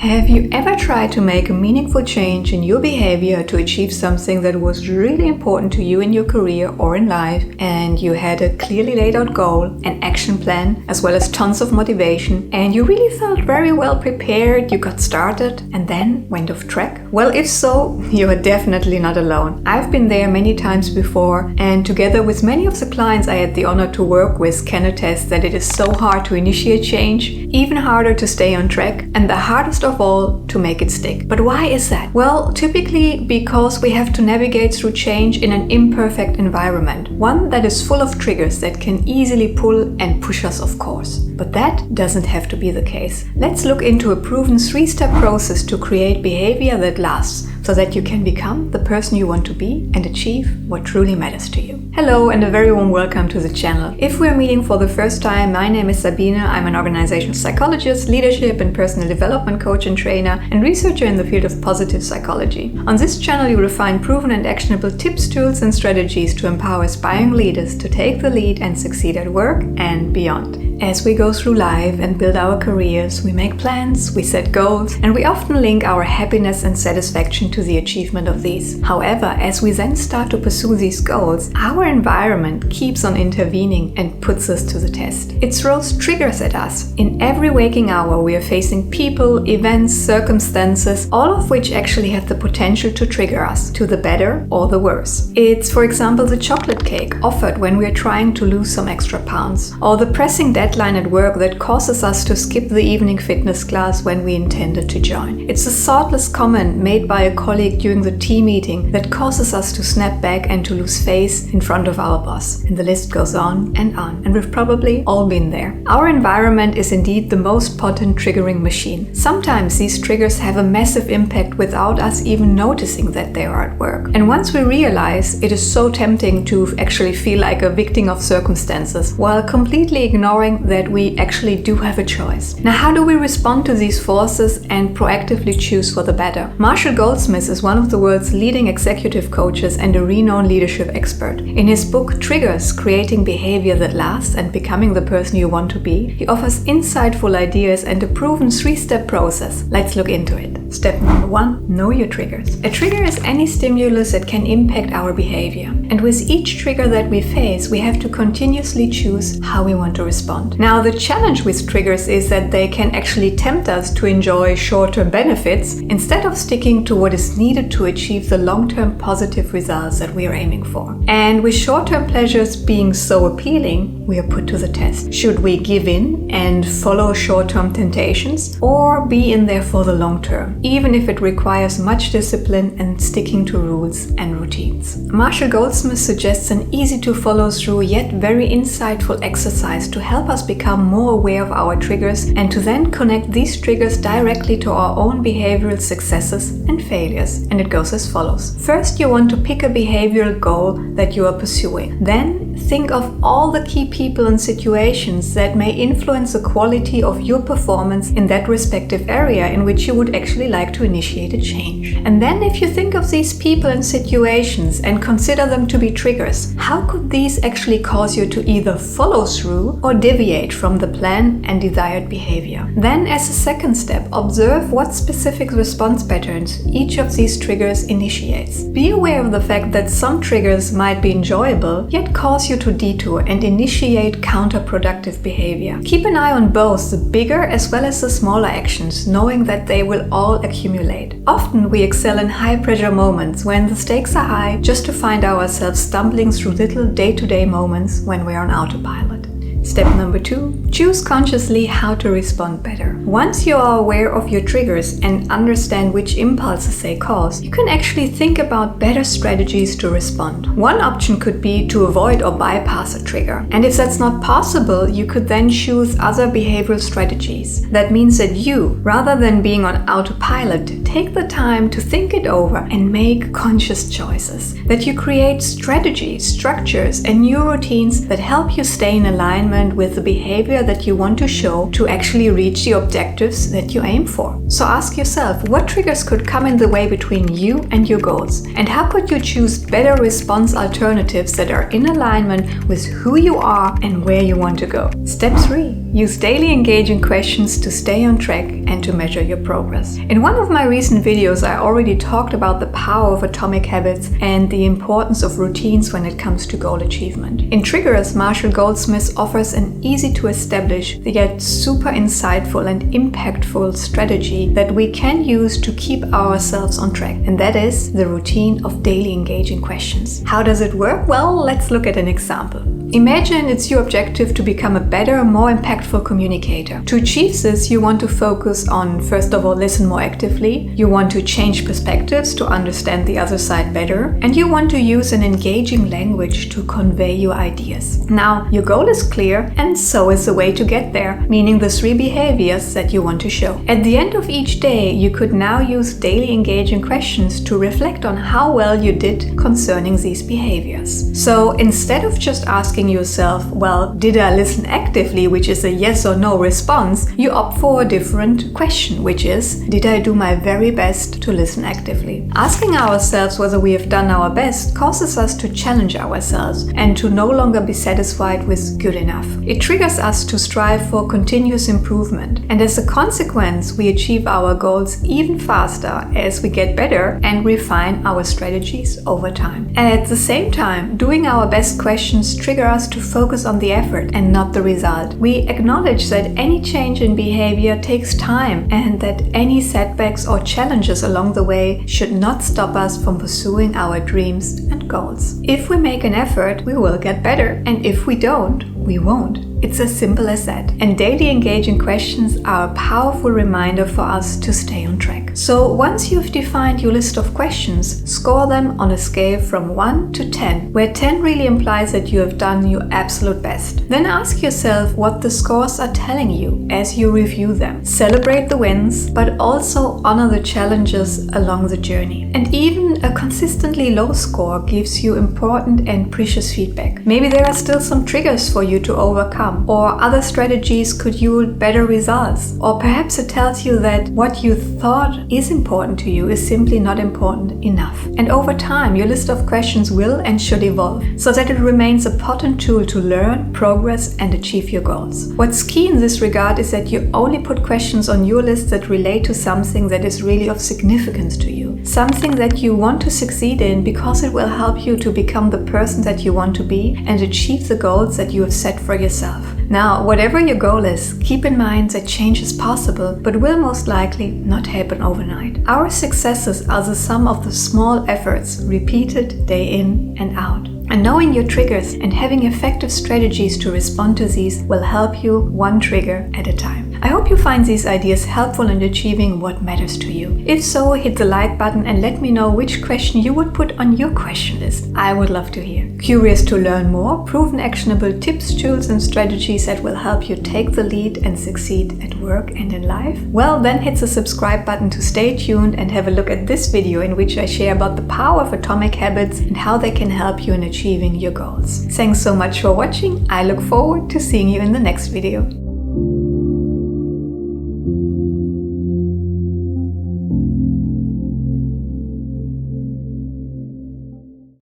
Have you ever tried to make a meaningful change in your behavior to achieve something that was really important to you in your career or in life, and you had a clearly laid out goal, an action plan, as well as tons of motivation, and you really felt very well prepared, you got started, and then went off track? Well, if so, you are definitely not alone. I've been there many times before, and together with many of the clients I had the honor to work with can attest that it is so hard to initiate change, even harder to stay on track, and the hardest of all, to make it stick. But why is that? Well, typically because we have to navigate through change in an imperfect environment, one that is full of triggers that can easily pull and push us off course. But that doesn't have to be the case. Let's look into a proven 3-step process to create behavior that lasts, so that you can become the person you want to be and achieve what truly matters to you. Hello and a very warm welcome to the channel. If we're meeting for the first time, my name is Sabine. I'm an organizational psychologist, leadership and personal development coach and trainer, and researcher in the field of positive psychology. On this channel, you will find proven and actionable tips, tools and strategies to empower aspiring leaders to take the lead and succeed at work and beyond. As we go through life and build our careers, we make plans, we set goals, and we often link our happiness and satisfaction to the achievement of these. However, as we then start to pursue these goals, our environment keeps on intervening and puts us to the test. It throws triggers at us. In every waking hour, we are facing people, events, circumstances, all of which actually have the potential to trigger us, to the better or the worse. It's, for example, the chocolate cake offered when we are trying to lose some extra pounds, or the pressing deadline at work that causes us to skip the evening fitness class when we intended to join. It's a thoughtless comment made by a colleague during the team meeting that causes us to snap back and to lose face in front of our boss. And the list goes on, and we've probably all been there. Our environment is indeed the most potent triggering machine. Sometimes these triggers have a massive impact without us even noticing that they are at work. And once we realize, it is so tempting to actually feel like a victim of circumstances, while completely ignoring that we actually do have a choice. Now, how do we respond to these forces and proactively choose for the better? Marshall Goldsmith is one of the world's leading executive coaches and a renowned leadership expert. In his book Triggers: Creating Behavior That Lasts and Becoming the Person You Want to Be, he offers insightful ideas and a proven 3-step process. Let's look into it. Step number 1, know your triggers. A trigger is any stimulus that can impact our behavior. And with each trigger that we face, we have to continuously choose how we want to respond. Now, the challenge with triggers is that they can actually tempt us to enjoy short-term benefits instead of sticking to what is needed to achieve the long-term positive results that we are aiming for. And with short-term pleasures being so appealing, we are put to the test. Should we give in and follow short-term temptations, or be in there for the long term, even if it requires much discipline and sticking to rules and routines? Marshall Goldsmith suggests an easy-to-follow through yet very insightful exercise to help us become more aware of our triggers and to then connect these triggers directly to our own behavioral successes and failures. And it goes as follows. First, you want to pick a behavioral goal that you are pursuing. Then, think of all the key people and situations that may influence the quality of your performance in that respective area in which you would actually like to initiate a change. And then, if you think of these people and situations and consider them to be triggers, how could these actually cause you to either follow through or deviate from the plan and desired behavior? Then, as a second step, observe what specific response patterns each of these triggers initiates. Be aware of the fact that some triggers might be enjoyable, yet cause you to detour and initiate counterproductive behavior. Keep an eye on both the bigger as well as the smaller actions, knowing that they will all accumulate. Often we excel in high-pressure moments when the stakes are high, just to find ourselves stumbling through little day-to-day moments when we're on autopilot. Step number 2, choose consciously how to respond better. Once you are aware of your triggers and understand which impulses they cause, you can actually think about better strategies to respond. One option could be to avoid or bypass a trigger. And if that's not possible, you could then choose other behavioral strategies. That means that you, rather than being on autopilot, take the time to think it over and make conscious choices. That you create strategies, structures, and new routines that help you stay in alignment with the behavior that you want to show to actually reach the objectives that you aim for. So ask yourself, what triggers could come in the way between you and your goals? And how could you choose better response alternatives that are in alignment with who you are and where you want to go? Step 3. Use daily engaging questions to stay on track and to measure your progress. In one of my recent videos, I already talked about the power of atomic habits and the importance of routines when it comes to goal achievement. In Triggers, Marshall Goldsmith offers an easy to establish yet super insightful and impactful strategy that we can use to keep ourselves on track, and that is the routine of daily engaging questions. How does it work? Well, let's look at an example. Imagine it's your objective to become a better, more impactful communicator. To achieve this, you want to focus on, first of all, listen more actively. You want to change perspectives to understand the other side better. And you want to use an engaging language to convey your ideas. Now, your goal is clear, and so is the way to get there, meaning the 3 behaviors that you want to show. At the end of each day, you could now use daily engaging questions to reflect on how well you did concerning these behaviors. So instead of just asking yourself, well, did I listen actively, which is a yes or no response, you opt for a different question, which is, did I do my very best to listen actively? Asking ourselves whether we have done our best causes us to challenge ourselves and to no longer be satisfied with good enough. It triggers us to strive for continuous improvement, and as a consequence, we achieve our goals even faster as we get better and refine our strategies over time. At the same time, doing our best questions trigger us to focus on the effort and not the result. We acknowledge that any change in behavior takes time and that any setbacks or challenges along the way should not stop us from pursuing our dreams and goals. If we make an effort, we will get better, and if we don't, we won't. It's as simple as that. And daily engaging questions are a powerful reminder for us to stay on track. So once you've defined your list of questions, score them on a scale from 1 to 10, where 10 really implies that you have done your absolute best. Then ask yourself what the scores are telling you as you review them. Celebrate the wins, but also honor the challenges along the journey. And even a consistently low score gives you important and precious feedback. Maybe there are still some triggers for you to overcome, or other strategies could yield better results, or perhaps it tells you that what you thought is important to you is simply not important enough. And over time, your list of questions will and should evolve so that it remains a potent tool to learn, progress, and achieve your goals. What's key in this regard is that you only put questions on your list that relate to something that is really of significance to you, something that you want to succeed in because it will help you to become the person that you want to be and achieve the goals that you have set for yourself. Now, whatever your goal is, keep in mind that change is possible, but will most likely not happen overnight. Our successes are the sum of the small efforts repeated day in and out. And knowing your triggers and having effective strategies to respond to these will help you one trigger at a time. I hope you find these ideas helpful in achieving what matters to you. If so, hit the like button and let me know which question you would put on your question list. I would love to hear. Curious to learn more proven actionable tips, tools and strategies that will help you take the lead and succeed at work and in life? Well, then hit the subscribe button to stay tuned and have a look at this video in which I share about the power of atomic habits and how they can help you in achieving your goals. Thanks so much for watching. I look forward to seeing you in the next video.